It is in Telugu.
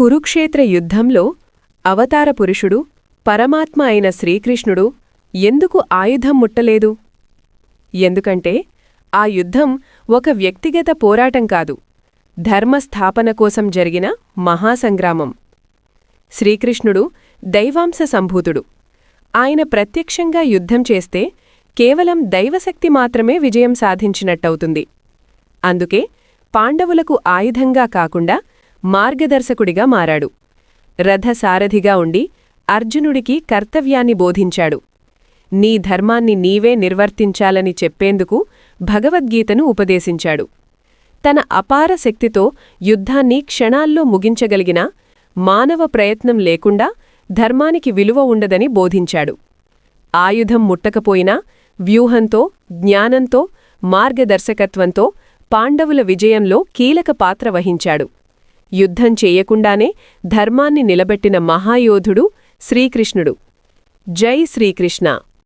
కురుక్షేత్ర యుద్ధంలో అవతార పురుషుడు పరమాత్మ అయిన శ్రీకృష్ణుడు ఎందుకు ఆయుధం ముట్టలేదు? ఎందుకంటే ఆ యుద్ధం ఒక వ్యక్తిగత పోరాటం కాదు, ధర్మస్థాపన కోసం జరిగిన మహాసంగ్రామం. శ్రీకృష్ణుడు దైవాంశ సంభూతుడు. ఆయన ప్రత్యక్షంగా యుద్ధం చేస్తే కేవలం దైవశక్తి మాత్రమే విజయం సాధించినట్టవుతుంది. అందుకే పాండవులకు ఆయుధంగా కాకుండా మార్గదర్శకుడిగా మారాడు. రథసారథిగా ఉండి అర్జునుడికి కర్తవ్యాన్ని బోధించాడు. నీ ధర్మాన్ని నీవే నిర్వర్తించాలని చెప్పేందుకు భగవద్గీతను ఉపదేశించాడు. తన అపార శక్తితో యుద్ధాన్ని క్షణాల్లో ముగించగలిగిన మానవ ప్రయత్నం లేకుండా ధర్మానికి విలువ ఉండదని బోధించాడు. ఆయుధం ముట్టకపోయినా వ్యూహంతో, జ్ఞానంతో, మార్గదర్శకత్వంతో పాండవుల విజయంలో కీలక పాత్ర వహించాడు. యుద్ధం చేయకుండానే ధర్మాన్ని నిలబెట్టిన మహాయోధుడు శ్రీకృష్ణుడు. జై శ్రీకృష్ణ.